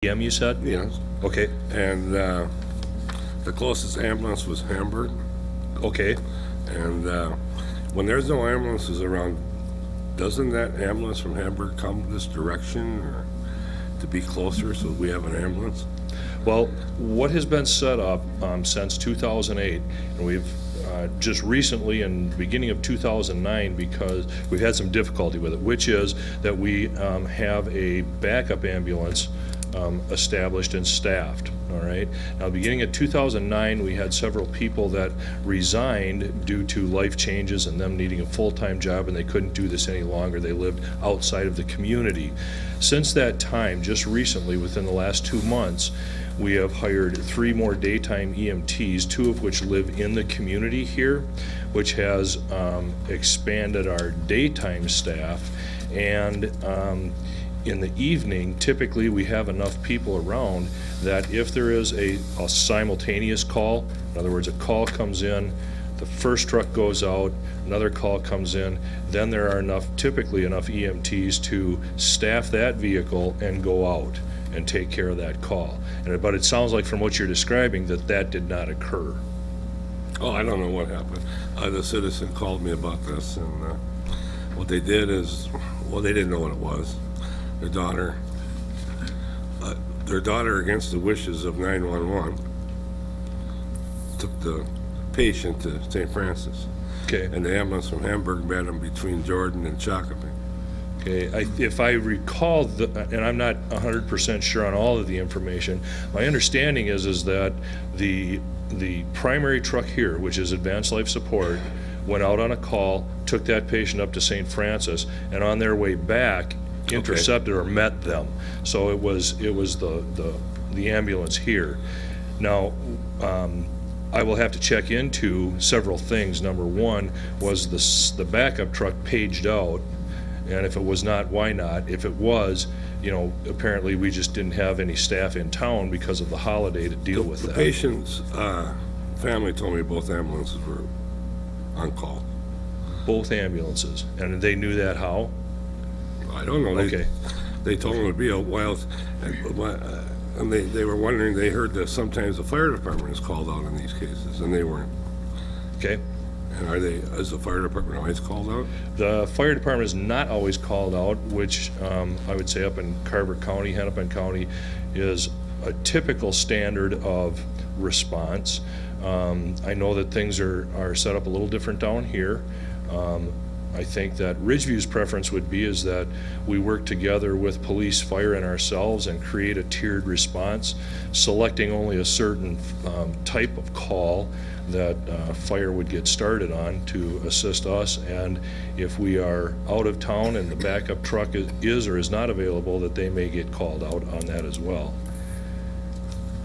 p.m. you said? Yes. Okay, And the closest ambulance was Hamburg. okay. And when there's no ambulances around, doesn't that ambulance from Hamburg come this direction or to be closer so we have an ambulance? Well, what has been set up since 2008, and we've just recently in the beginning of 2009, because we've had some difficulty with it, which is that we have a backup ambulance established and staffed, all right? Now, beginning of 2009, we had several people that resigned due to life changes and them needing a full-time job, and they couldn't do this any longer. They lived outside of the community. Since that time, just recently, within the last 2 months, we have hired 3 more daytime EMTs, 2 of which live in the community here, which has expanded our daytime staff. And in the evening, typically we have enough people around that if there is a simultaneous call, in other words, a call comes in, the first truck goes out, another call comes in, then there are typically enough EMTs to staff that vehicle and go out and take care of that call. But it sounds like from what you're describing that did not occur. Oh, I don't know what happened. The citizen called me about this, and what they did is, well, they didn't know what it was. Their daughter, against the wishes of 911, took the patient to St. Francis. Okay. And the ambulance from Hamburg met him between Jordan and Shakopee. Okay, if I recall, and I'm not 100% sure on all of the information, my understanding is that the primary truck here, which is Advanced Life Support, went out on a call, took that patient up to St. Francis, and on their way back, intercepted or met them. So it was the ambulance here. Now, I will have to check into several things. Number one, was the backup truck paged out? And if it was not, why not? If it was, apparently we just didn't have any staff in town because of the holiday to deal with that. The patient's family told me both ambulances were on call. Both ambulances, and they knew that how? I don't know. Okay. They told them it would be a while, and they were wondering, they heard that sometimes the fire department is called out in these cases, and they weren't. Okay. And is the fire department always called out? The fire department is not always called out, which I would say up in Carver County, Hennepin County, is a typical standard of response. I know that things are set up a little different down here. I think that Ridgeview's preference would be is that we work together with police, fire, and ourselves and create a tiered response, selecting only a certain type of call that fire would get started on to assist us, and if we are out of town and the backup truck is or is not available, that they may get called out on that as well.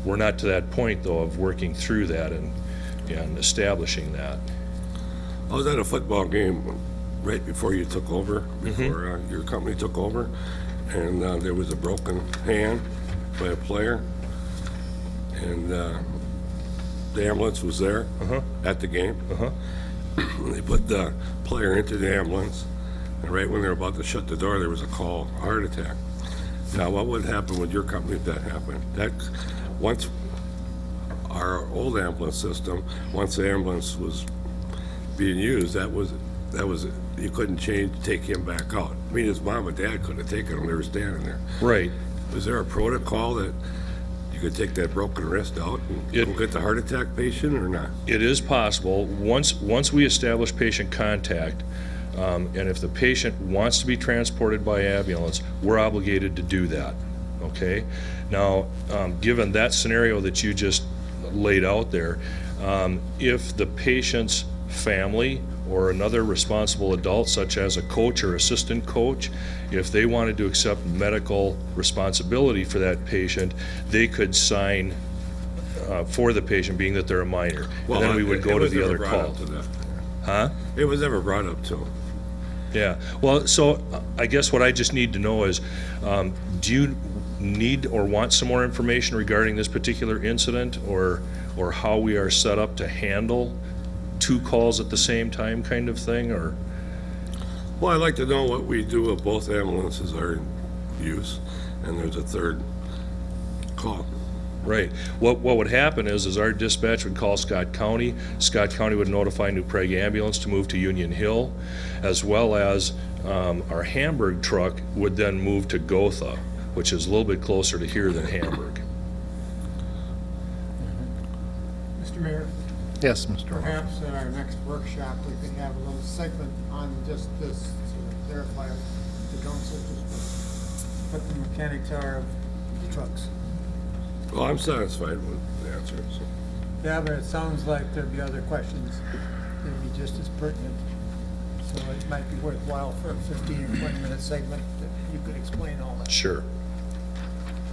We're not to that point, though, of working through that and establishing that. I was at a football game right before you took over, before your company took over, and there was a broken hand by a player, and the ambulance was there at the game. They put the player into the ambulance, and right when they were about to shut the door, there was a call, a heart attack. Now, what would happen with your company if that happened? Once our old ambulance system, once the ambulance was being used, that was you couldn't take him back out. I mean, his mom and dad couldn't have taken him; they were standing there. Right. Was there a protocol that you could take that broken wrist out and go get the heart attack patient, or not? It is possible. Once we establish patient contact, and if the patient wants to be transported by ambulance, we're obligated to do that. Okay? Now, given that scenario that you just laid out there, if the patient's family or another responsible adult, such as a coach or assistant coach, if they wanted to accept medical responsibility for that patient, they could sign for the patient, being that they're a minor. Well, and then we would go to the other call. Huh? It was never brought up to him. Yeah. Well, so I guess what I just need to know is, do you need or want some more information regarding this particular incident, or how we are set up to handle 2 calls at the same time kind of thing, or? Well, I'd like to know what we do if both ambulances are in use and there's a third call. Right. What would happen is our dispatch would call Scott County. Scott County would notify New Prague Ambulance to move to Union Hill, as well as our Hamburg truck would then move to Gotha, which is a little bit closer to here than Hamburg. Mr. Mayor, Yes, Mr. Orr. perhaps at our next workshop, we could have a little segment on just this to clarify the council just what the mechanics are of the trucks. Well, I'm satisfied with the answer, so. Yeah, but it sounds like there'd be other questions that'd be just as pertinent. So it might be worthwhile for a 15 or 20-minute segment that you could explain all that. Sure.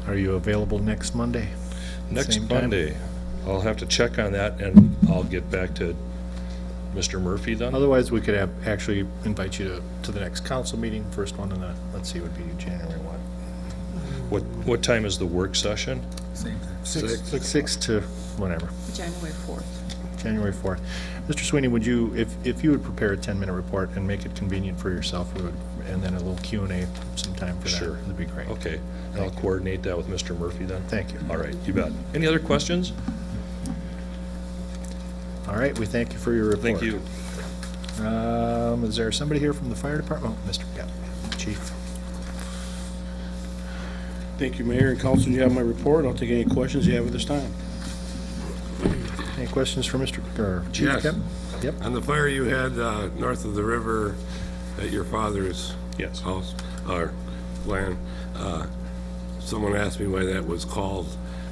Are you available next Monday? Next Same time? Monday, I'll have to check on that, and I'll get back to Mr. Murphy then. Otherwise, we could have, actually invite you to the next council meeting. First one in the, let's see, would be January 1. What time is the work session? Six. 6 to whatever, January 4th. January 4th. Mr. Sweeney, would you, if you would prepare a 10-minute report and make it convenient for yourself, we would, and then a little Q&A sometime for that. Sure. That'd be great. Okay, and I'll coordinate that with Mr. Murphy then. Thank you. All right, you bet. Any other questions? All right, we thank you for your report. Thank you. Is there somebody here from the fire department? Oh, Mr. Chief. Thank you, Mayor and Council. You have my report. I'll take any questions you have at this time. Any questions for Mr. or Chief Yes. Kemp? Yep. On the fire you had north of the river at your father's Yes. house, or land, someone asked me why that was called.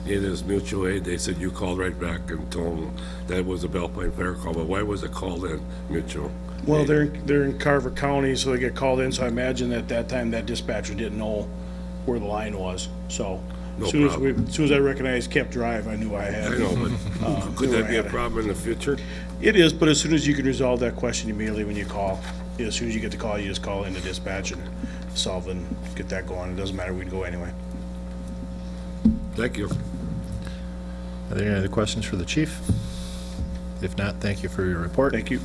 It is mutual aid. They said you called right back and told them that was a Belle Plaine fire call, but why was it called in mutual? Well, aid? they're in Carver County, so they get called in, so I imagine at that time that dispatcher didn't know where the line was. So No as soon as problem. as soon as I recognized Kemp Drive, I knew I had. I know, but could that be a Right. problem in the future? It is, but as soon as you can resolve that question immediately when you call, as soon as you get the call, you just call in the dispatch and solve and get that going. It doesn't matter, we'd go anyway. Thank you. Are there any other questions for the chief? If not, thank you for your report. Thank you.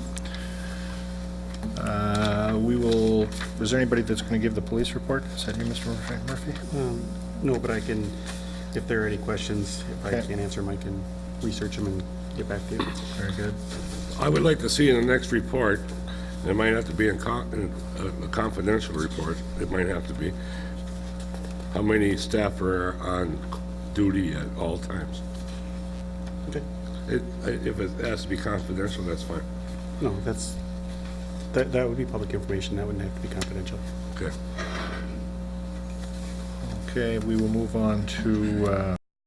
We will, is there anybody that's going to give the police report? Is that you, Mr. Murphy? No, but I can, if there are any questions, if I Okay. can't answer them, I can research them and get back to you. Very good. I would like to see in the next report, it might have to be a confidential report, it might have to be, how many staff are on duty at all times. Okay. If it has to be confidential, that's fine. No, that would be public information. That wouldn't have to be confidential. Okay. Okay, we will move on to